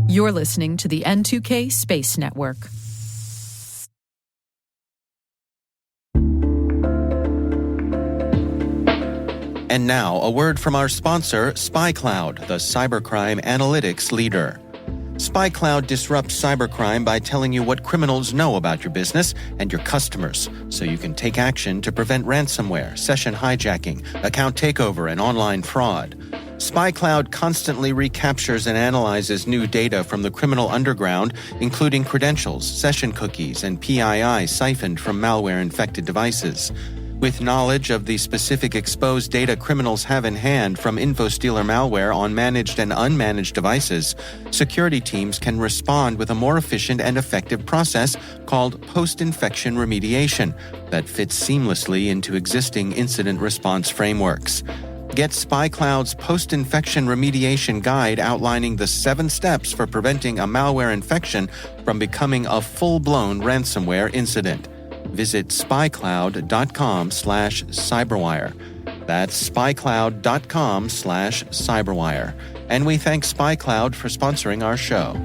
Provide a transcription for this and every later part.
You're listening to the N2K Space Network. And now, a word from our sponsor, SpyCloud, the cybercrime analytics leader. SpyCloud disrupts cybercrime by telling you what criminals know about your business and your customers, so you can take action to prevent ransomware, session hijacking, account takeover, and online fraud. SpyCloud constantly recaptures and analyzes new data from the criminal underground, including credentials, session cookies, and PII siphoned from malware-infected devices. With knowledge of the specific exposed data criminals have in hand from InfoStealer malware on managed and unmanaged devices, security teams can respond with a more efficient and effective process called post-infection remediation that fits seamlessly into existing incident response frameworks. Get SpyCloud's post-infection remediation guide outlining the 7 steps for preventing a malware infection from becoming a full-blown ransomware incident. Visit spycloud.com/cyberwire. That's spycloud.com/cyberwire. And we thank SpyCloud for sponsoring our show.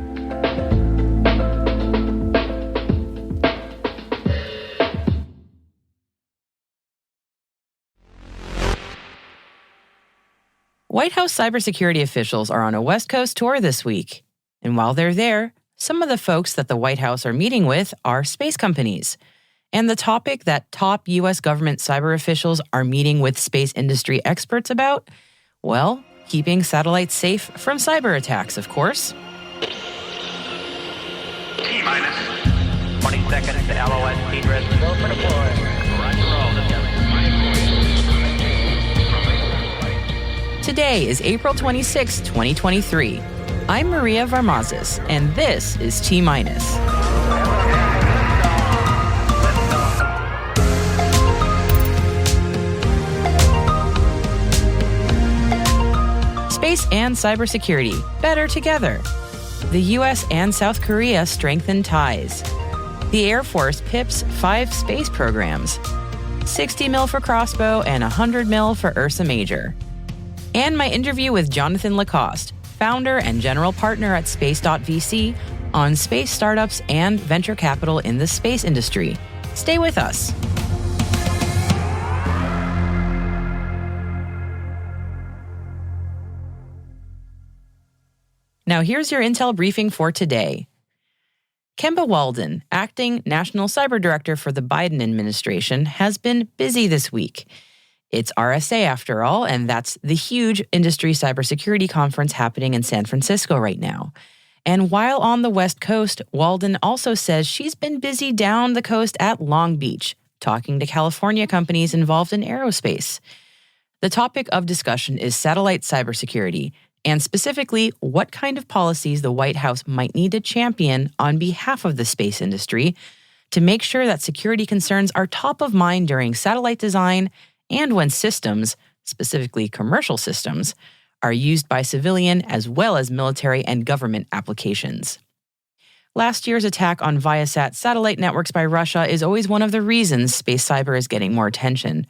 White House cybersecurity officials are on a West Coast tour this week. And while they're there, some of the folks that the White House are meeting with are space companies. And the topic that top U.S. government cyber officials are meeting with space industry experts about? Well, keeping satellites safe from cyber attacks, of course. T-minus 20 seconds to LOS speed rest. Go for deploy. Today is April 26, 2023. I'm Maria Varmazes, and this is T-minus. Space and cybersecurity, better together. The U.S. and South Korea strengthen ties. The Air Force pips 5 space programs. 60 mil for Crossbow and 100 mil for Ursa Major. And my interview with Jonathan Lacoste, founder and general partner at Space.VC, on space startups and venture capital in the space industry. Stay with us. Now here's your intel briefing for today. Kemba Walden, acting National Cyber Director for the Biden administration, has been busy this week. It's RSA after all, and that's the huge industry cybersecurity conference happening in San Francisco right now. And while on the West Coast, Walden also says she's been busy down the coast at Long Beach, talking to California companies involved in aerospace. The topic of discussion is satellite cybersecurity, and specifically what kind of policies the White House might need to champion on behalf of the space industry to make sure that security concerns are top of mind during satellite design and when systems, specifically commercial systems, are used by civilian as well as military and government applications. Last year's attack on Viasat satellite networks by Russia is always one of the reasons space cyber is getting more attention.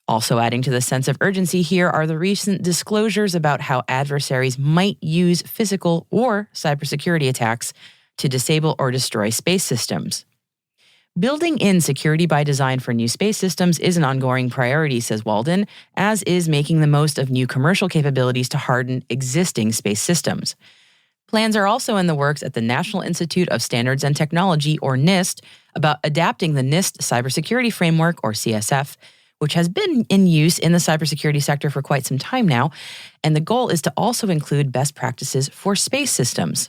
Also adding to the sense of urgency here are the recent disclosures about how adversaries might use physical or cybersecurity attacks to disable or destroy space systems. Building in security by design for new space systems is an ongoing priority, says Walden, as is making the most of new commercial capabilities to harden existing space systems. Plans are also in the works at the National Institute of Standards and Technology, or NIST, about adapting the NIST Cybersecurity Framework, or CSF, which has been in use in the cybersecurity sector for quite some time now, and the goal is to also include best practices for space systems.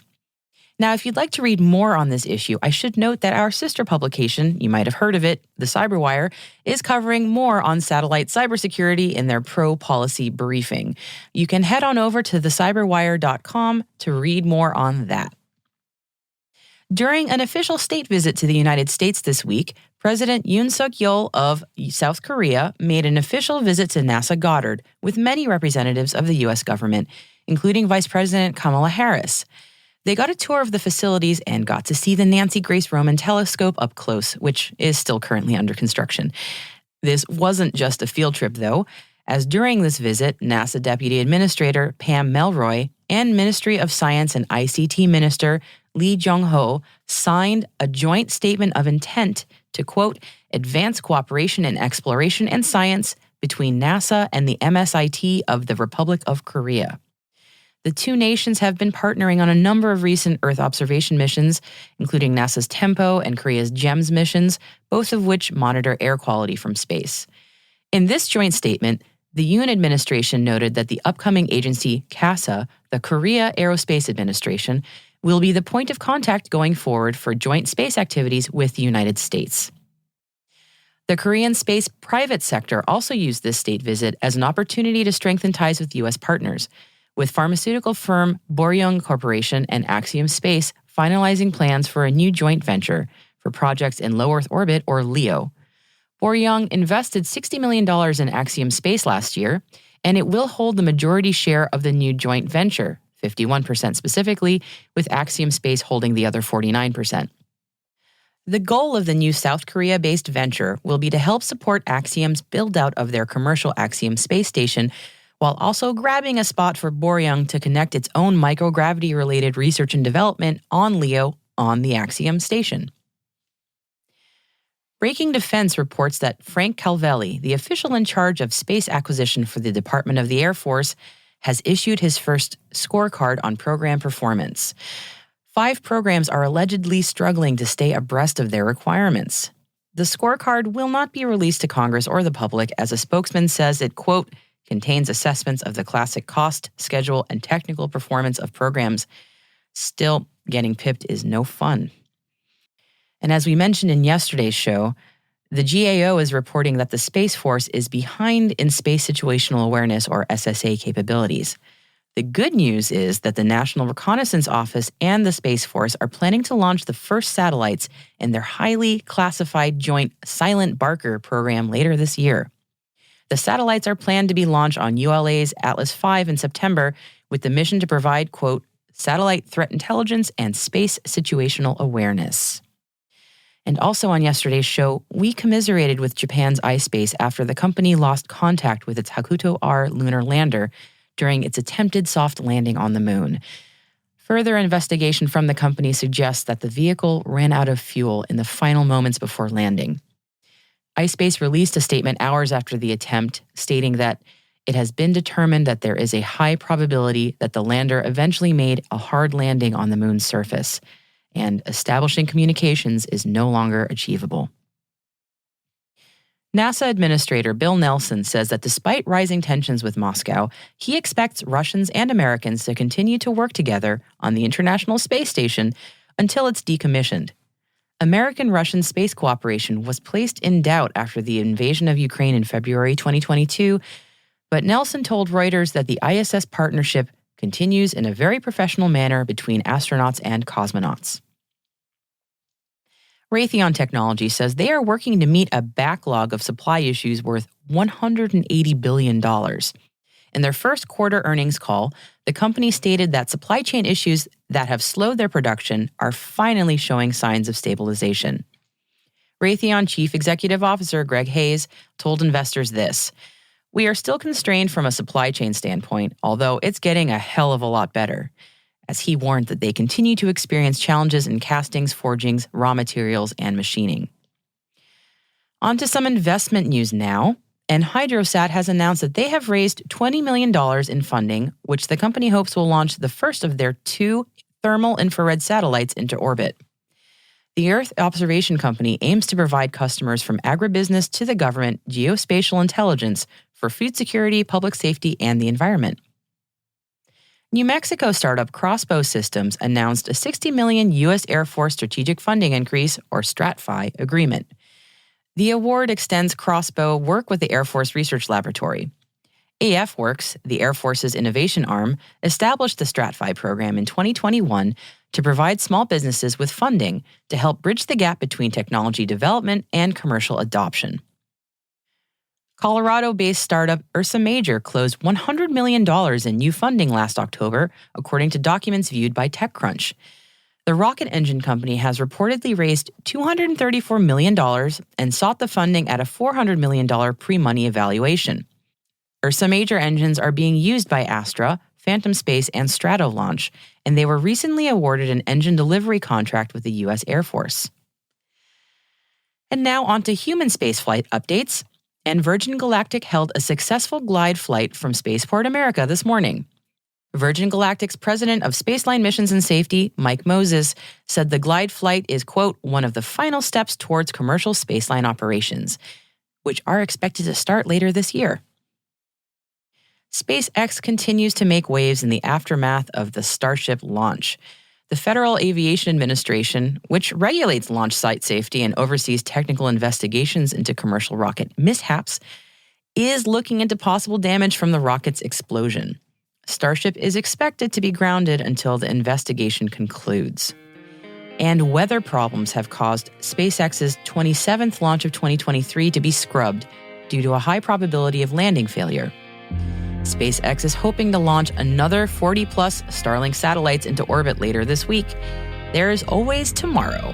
Now, if you'd like to read more on this issue, I should note that our sister publication, you might have heard of it, The Cyberwire, is covering more on satellite cybersecurity in their pro-policy briefing. You can head on over to thecyberwire.com to read more on that. During an official state visit to the United States this week, President Yoon Suk-yeol of South Korea made an official visit to NASA Goddard with many representatives of the U.S. government, including Vice President Kamala Harris. They got a tour of the facilities and got to see the Nancy Grace Roman telescope up close, which is still currently under construction. This wasn't just a field trip, though, as during this visit, NASA Deputy Administrator Pam Melroy and Ministry of Science and ICT Minister Lee Jong-ho signed a joint statement of intent to, quote, advance cooperation in exploration and science between NASA and the MSIT of the Republic of Korea. The two nations have been partnering on a number of recent Earth observation missions, including NASA's TEMPO and Korea's GEMS missions, both of which monitor air quality from space. In this joint statement, the Yoon administration noted that the upcoming agency, KASA, the Korea Aerospace Administration, will be the point of contact going forward for joint space activities with the United States. The Korean space private sector also used this state visit as an opportunity to strengthen ties with U.S. partners, with pharmaceutical firm Boryung Corporation and Axiom Space finalizing plans for a new joint venture for projects in low Earth orbit, or LEO. Boryung invested $60 million in Axiom Space last year, and it will hold the majority share of the new joint venture, 51% specifically, with Axiom Space holding the other 49%. The goal of the new South Korea-based venture will be to help support Axiom's build-out of their commercial Axiom space station, while also grabbing a spot for Boryung to connect its own microgravity-related research and development on LEO on the Axiom station. Breaking Defense reports that Frank Calvelli, the official in charge of space acquisition for the Department of the Air Force, has issued his first scorecard on program performance. 5 programs are allegedly struggling to stay abreast of their requirements. The scorecard will not be released to Congress or the public, as a spokesman says it, quote, contains assessments of the classic cost, schedule, and technical performance of programs. Still, getting pipped is no fun. And as we mentioned in yesterday's show, the GAO is reporting that the Space Force is behind in space situational awareness, or SSA, capabilities. The good news is that the National Reconnaissance Office and the Space Force are planning to launch the first satellites in their highly classified joint Silent Barker program later this year. The satellites are planned to be launched on ULA's Atlas V in September, with the mission to provide, quote, satellite threat intelligence and space situational awareness. And also on yesterday's show, we commiserated with Japan's iSpace after the company lost contact with its Hakuto R lunar lander during its attempted soft landing on the moon. Further investigation from the company suggests that the vehicle ran out of fuel in the final moments before landing. iSpace released a statement hours after the attempt, stating that it has been determined that there is a high probability that the lander eventually made a hard landing on the moon's surface, and establishing communications is no longer achievable. NASA Administrator Bill Nelson says that despite rising tensions with Moscow, he expects Russians and Americans to continue to work together on the International Space Station until it's decommissioned. American-Russian space cooperation was placed in doubt after the invasion of Ukraine in February 2022, but Nelson told Reuters that the ISS partnership continues in a very professional manner between astronauts and cosmonauts. Raytheon Technology says they are working to meet a backlog of supply issues worth $180 billion. In their first quarter earnings call, the company stated that supply chain issues that have slowed their production are finally showing signs of stabilization. Raytheon Chief Executive Officer Greg Hayes told investors this: "We are still constrained from a supply chain standpoint, although it's getting a hell of a lot better," as he warned that they continue to experience challenges in castings, forgings, raw materials, and machining. On to some investment news now, and Hydrosat has announced that they have raised $20 million in funding, which the company hopes will launch the first of their 2 thermal infrared satellites into orbit. The Earth Observation Company aims to provide customers from agribusiness to the government geospatial intelligence for food security, public safety, and the environment. New Mexico startup Crossbow Systems announced a $60 million U.S. Air Force Strategic Funding Increase, or STRATFI, agreement. The award extends Crossbow work with the Air Force Research Laboratory. AF Works, the Air Force's innovation arm, established the STRATFI program in 2021 to provide small businesses with funding to help bridge the gap between technology development and commercial adoption. Colorado-based startup Ursa Major closed $100 million in new funding last October, according to documents viewed by TechCrunch. The rocket engine company has reportedly raised $234 million and sought the funding at a $400 million pre-money evaluation. Ursa Major engines are being used by Astra, Phantom Space, and Strato launch, and they were recently awarded an engine delivery contract with the U.S. Air Force. And now on to human spaceflight updates. And Virgin Galactic held a successful glide flight from Spaceport America this morning. Virgin Galactic's president of Spaceline Missions and Safety, Mike Moses, said the glide flight is, quote, one of the final steps towards commercial spaceline operations, which are expected to start later this year. SpaceX continues to make waves in the aftermath of the Starship launch. The Federal Aviation Administration, which regulates launch site safety and oversees technical investigations into commercial rocket mishaps, is looking into possible damage from the rocket's explosion. Starship is expected to be grounded until the investigation concludes. And weather problems have caused SpaceX's 27th launch of 2023 to be scrubbed due to a high probability of landing failure. SpaceX is hoping to launch another 40-plus Starlink satellites into orbit later this week. There is always tomorrow.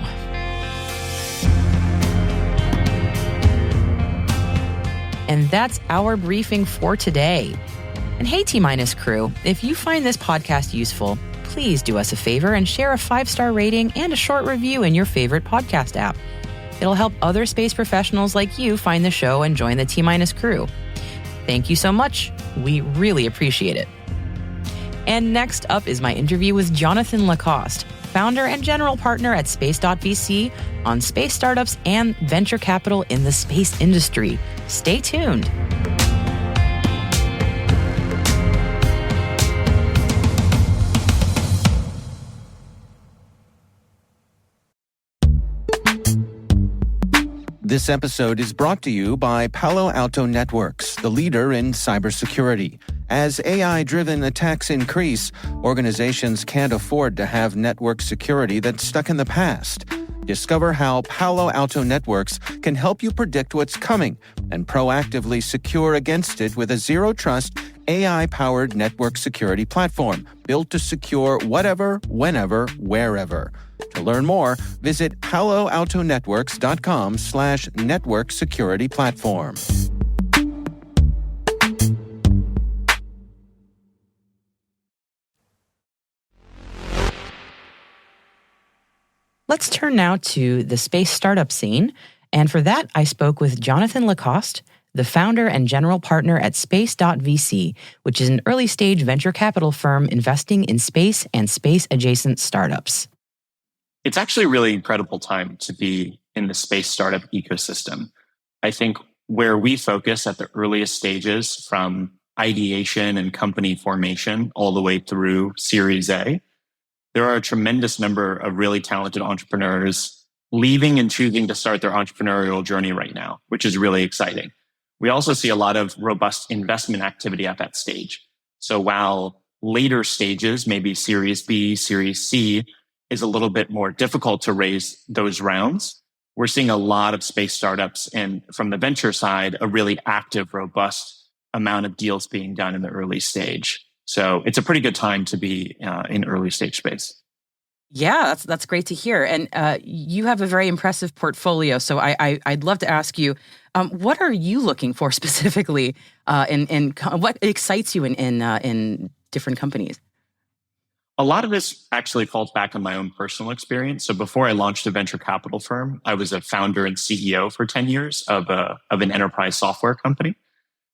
And that's our briefing for today. And hey, T-Minus crew, if you find this podcast useful, please do us a favor and share a 5-star rating and a short review in your favorite podcast app. It'll help other space professionals like you find the show and join the T-Minus crew. Thank you so much. We really appreciate it. And next up is my interview with Jonathan Lacoste, founder and general partner at Space.VC, on space startups and venture capital in the space industry. Stay tuned. This episode is brought to you by Palo Alto Networks, the leader in cybersecurity. As AI-driven attacks increase, organizations can't afford to have network security that's stuck in the past. Discover how Palo Alto Networks can help you predict what's coming and proactively secure against it with a zero-trust, AI-powered network security platform built to secure whatever, whenever, wherever. To learn more, visit paloaltonetworks.com/network security platform. Let's turn now to the space startup scene. And for that, I spoke with Jonathan Lacoste, the founder and general partner at Space.VC, which is an early-stage venture capital firm investing in space and space-adjacent startups. It's actually a really incredible time to be in the space startup ecosystem. I think where we focus at the earliest stages, from ideation and company formation all the way through Series A, there are a tremendous number of really talented entrepreneurs leaving and choosing to start their entrepreneurial journey right now, which is really exciting. We also see a lot of robust investment activity at that stage. So while later stages, maybe Series B, Series C, is a little bit more difficult to raise those rounds, we're seeing a lot of space startups, and from the venture side, a really active, robust amount of deals being done in the early stage. So it's a pretty good time to be in early stage space. Yeah, that's great to hear. And you have a very impressive portfolio. So I'd love to ask you, what are you looking for specifically, and what excites you in different companies? A lot of this actually falls back on my own personal experience. So before I launched a venture capital firm, I was a founder and CEO for 10 years of an enterprise software company.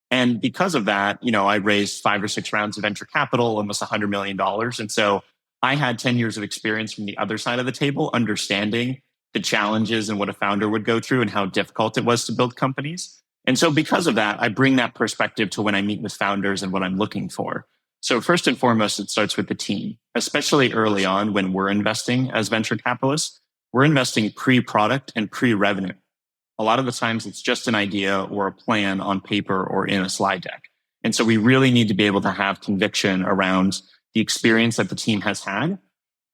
And because of that, I raised 5 or 6 rounds of venture capital, almost $100 million. And so I had 10 years of experience from the other side of the table, understanding the challenges and what a founder would go through and how difficult it was to build companies. And so because of that, I bring that perspective to when I meet with founders and what I'm looking for. So first and foremost, it starts with the team, especially early on when we're investing as venture capitalists. We're investing pre-product and pre-revenue. A lot of the times it's just an idea or a plan on paper or in a slide deck. And so we really need to be able to have conviction around the experience that the team has had.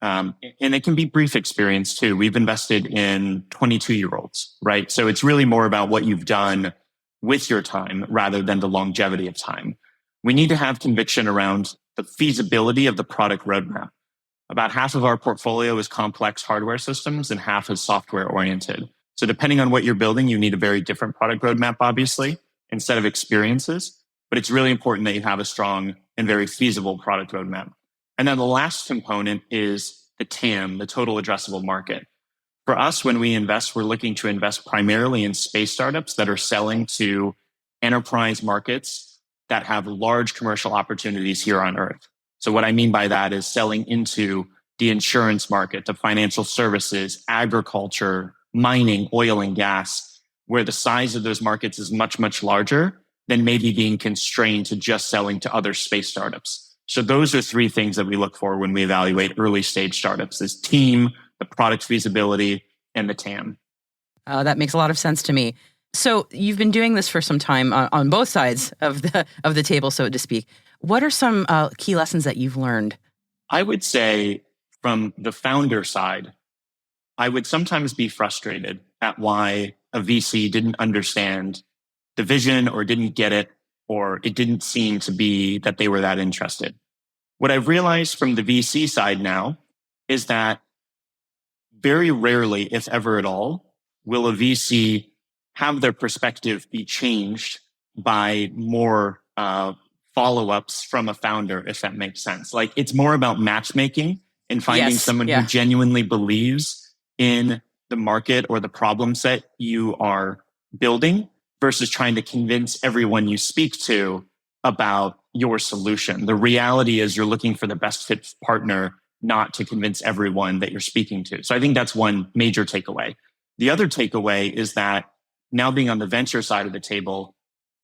And it can be brief experience too. We've invested in 22-year-olds, right? So it's really more about what you've done with your time rather than the longevity of time. We need to have conviction around the feasibility of the product roadmap. About half of our portfolio is complex hardware systems and half is software oriented. So depending on what you're building, you need a very different product roadmap, obviously, instead of experiences. But it's really important that you have a strong and very feasible product roadmap. And then the last component is the TAM, the total addressable market. For us, when we invest, we're looking to invest primarily in space startups that are selling to enterprise markets that have large commercial opportunities here on Earth. So what I mean by that is selling into the insurance market, the financial services, agriculture, mining, oil and gas, where the size of those markets is much, much larger than maybe being constrained to just selling to other space startups. So those are three things that we look for when we evaluate early stage startups: this team, the product feasibility, and the TAM. That makes a lot of sense to me. So you've been doing this for some time on both sides of the table, so to speak. What are some key lessons that you've learned? I would say from the founder side, I would sometimes be frustrated at why a VC didn't understand the vision or didn't get it, or it didn't seem to be that they were that interested. What I've realized from the VC side now is that very rarely, if ever at all, will a VC have their perspective be changed by more follow-ups from a founder, if that makes sense. Like, it's more about matchmaking and finding someone who genuinely believes in the market or the problem set you are building versus trying to convince everyone you speak to about your solution. The reality is you're looking for the best fit partner, not to convince everyone that you're speaking to. So I think that's one major takeaway. The other takeaway is that now being on the venture side of the table,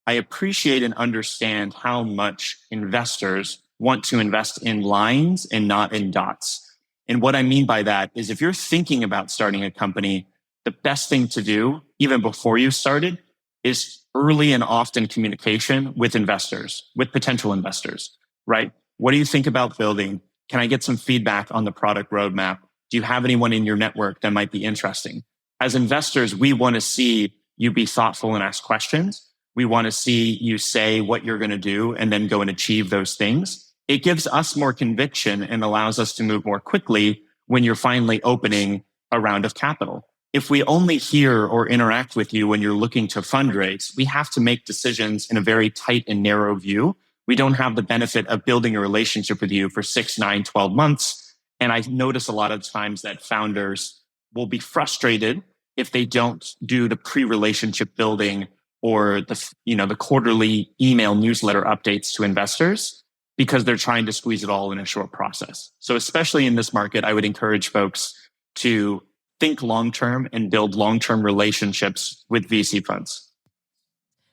I appreciate and understand how much investors want to invest in lines and not in dots. And what I mean by that is if you're thinking about starting a company, the best thing to do, even before you started, is early and often communication with investors, with potential investors, right? What do you think about building? Can I get some feedback on the product roadmap? Do you have anyone in your network that might be interesting? As investors, we want to see you be thoughtful and ask questions. We want to see you say what you're going to do and then go and achieve those things. It gives us more conviction and allows us to move more quickly when you're finally opening a round of capital. If we only hear or interact with you when you're looking to fundraise, we have to make decisions in a very tight and narrow view. We don't have the benefit of building a relationship with you for 6, 9, 12 months. And I notice a lot of times that founders will be frustrated if they don't do the pre-relationship building or the quarterly email newsletter updates to investors because they're trying to squeeze it all in a short process. So especially in this market, I would encourage folks to think long-term and build long-term relationships with VC funds.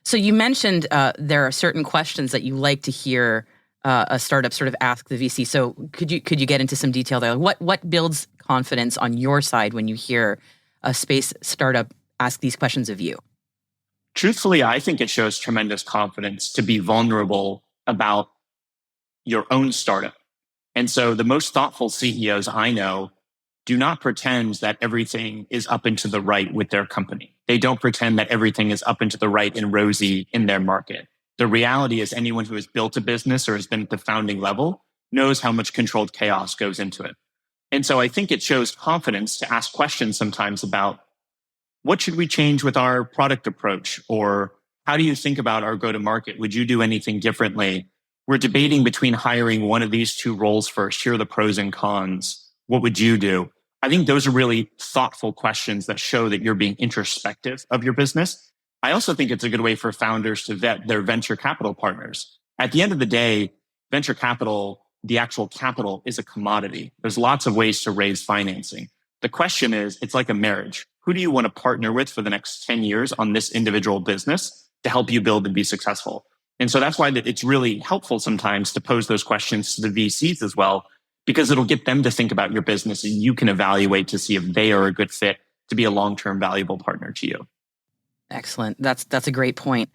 So you mentioned there are certain questions that you like to hear a startup sort of ask the VC. So could you get into some detail there? What builds confidence on your side when you hear a space startup ask these questions of you? Truthfully, I think it shows tremendous confidence to be vulnerable about your own startup. And so the most thoughtful CEOs I know do not pretend that everything is up and to the right with their company. They don't pretend that everything is up and to the right and rosy in their market. The reality is anyone who has built a business or has been at the founding level knows how much controlled chaos goes into it. And so I think it shows confidence to ask questions sometimes about what should we change with our product approach? Or how do you think about our go-to-market? Would you do anything differently? We're debating between hiring one of these two roles first. Here are the pros and cons. What would you do? I think those are really thoughtful questions that show that you're being introspective of your business. I also think it's a good way for founders to vet their venture capital partners. At the end of the day, venture capital, the actual capital, is a commodity. There's lots of ways to raise financing. The question is, it's like a marriage. Who do you want to partner with for the next 10 years on this individual business to help you build and be successful? And so that's why it's really helpful sometimes to pose those questions to the VCs as well, because it'll get them to think about your business and you can evaluate to see if they are a good fit to be a long-term valuable partner to you. Excellent. That's a great point.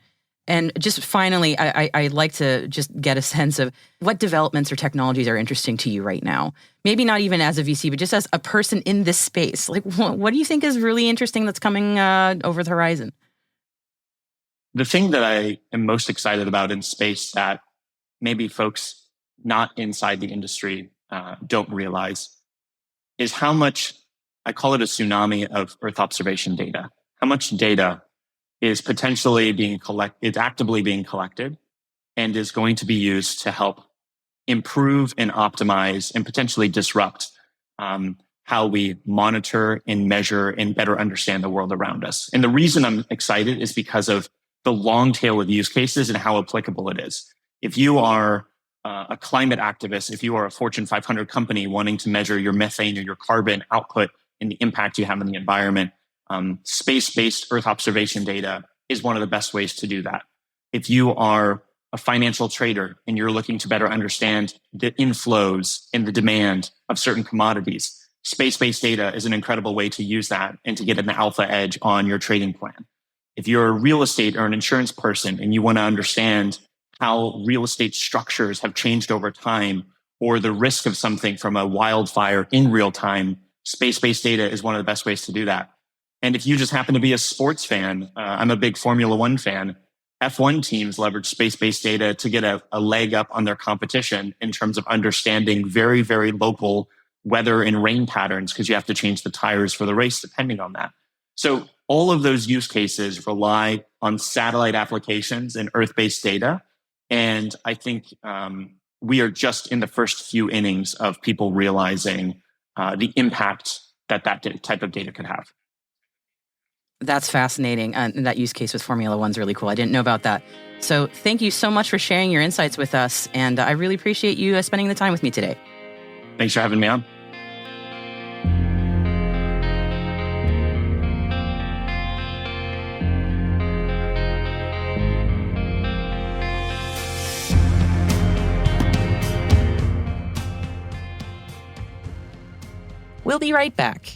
And just finally, I'd like to just get a sense of what developments or technologies are interesting to you right now. Maybe not even as a VC, but just as a person in this space. Like, what do you think is really interesting that's coming over the horizon? The thing that I am most excited about in space that maybe folks not inside the industry don't realize is how much, I call it a tsunami of Earth observation data. How much data is potentially being collected, is actively being collected and is going to be used to help improve and optimize and potentially disrupt how we monitor and measure and better understand the world around us. And the reason I'm excited is because of the long tail of use cases and how applicable it is. If you are a climate activist, if you are a Fortune 500 company wanting to measure your methane or your carbon output and the impact you have on the environment, space-based Earth observation data is one of the best ways to do that. If you are a financial trader and you're looking to better understand the inflows and the demand of certain commodities, space-based data is an incredible way to use that and to get an alpha edge on your trading plan. If you're a real estate or an insurance person and you want to understand how real estate structures have changed over time or the risk of something from a wildfire in real time, space-based data is one of the best ways to do that. And if you just happen to be a sports fan, I'm a big Formula One fan, F1 teams leverage space-based data to get a leg up on their competition in terms of understanding very, very local weather and rain patterns because you have to change the tires for the race depending on that. So all of those use cases rely on satellite applications and Earth-based data. And I think we are just in the first few innings of people realizing the impact that type of data could have. That's fascinating. And that use case with Formula One's really cool. I didn't know about that. So thank you so much for sharing your insights with us. And I really appreciate you spending the time with me today. Thanks for having me on. We'll be right back.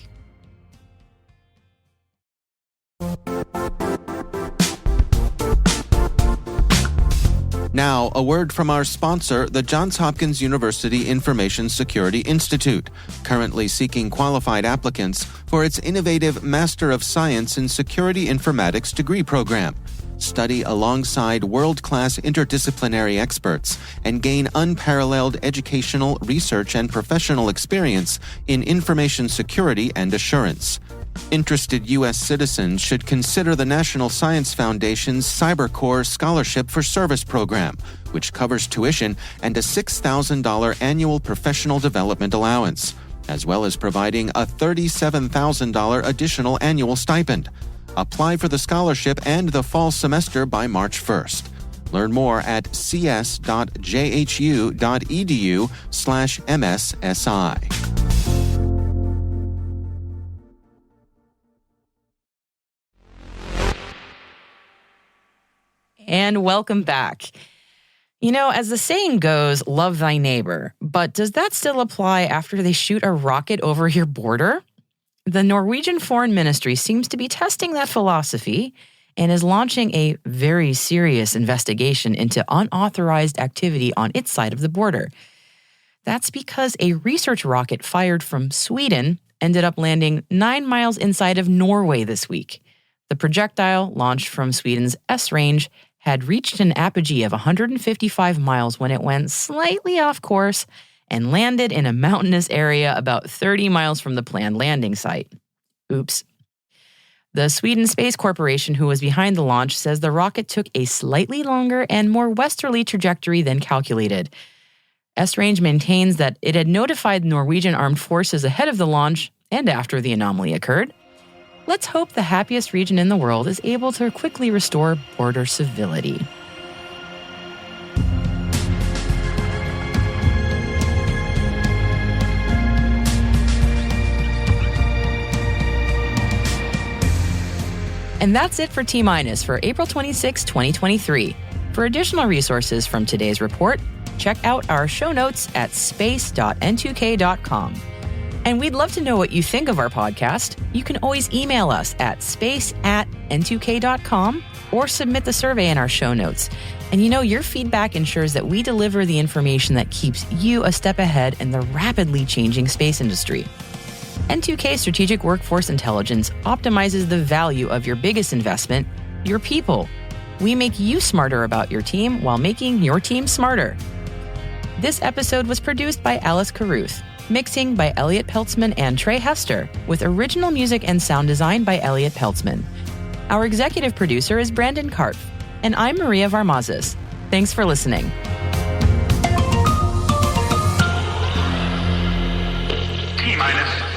Now, a word from our sponsor, the Johns Hopkins University Information Security Institute, currently seeking qualified applicants for its innovative Master of Science in Security Informatics degree program. Study alongside world-class interdisciplinary experts and gain unparalleled educational, research, and professional experience in information security and assurance. Interested U.S. citizens should consider the National Science Foundation's CyberCore Scholarship for Service program, which covers tuition and a $6,000 annual professional development allowance, as well as providing a $37,000 additional annual stipend. Apply for the scholarship and the fall semester by March 1st. Learn more at cs.jhu.edu/MSSI. And welcome back. You know, as the saying goes, love thy neighbor. But does that still apply after they shoot a rocket over your border? The Norwegian Foreign Ministry seems to be testing that philosophy and is launching a very serious investigation into unauthorized activity on its side of the border. That's because a research rocket fired from Sweden ended up landing 9 miles inside of Norway this week. The projectile, launched from Sweden's S-range, had reached an apogee of 155 miles when it went slightly off course and landed in a mountainous area about 30 miles from the planned landing site. Oops. The Sweden Space Corporation, who was behind the launch, says the rocket took a slightly longer and more westerly trajectory than calculated. S-range maintains that it had notified Norwegian armed forces ahead of the launch and after the anomaly occurred. Let's hope the happiest region in the world is able to quickly restore border civility. And that's it for T-Minus for April 26, 2023. For additional resources from today's report, check out our show notes at space.n2k.com. And we'd love to know what you think of our podcast. You can always email us at space@n2k.com or submit the survey in our show notes. And you know, your feedback ensures that we deliver the information that keeps you a step ahead in the rapidly changing space industry. N2K Strategic Workforce Intelligence optimizes the value of your biggest investment, your people. We make you smarter about your team while making your team smarter. This episode was produced by Alice Carruth. Mixing by Elliot Peltzman and Trey Hester, with original music and sound design by Elliot Peltzman. Our executive producer is Brandon Karpf, and I'm Maria Varmazes. Thanks for listening. finest.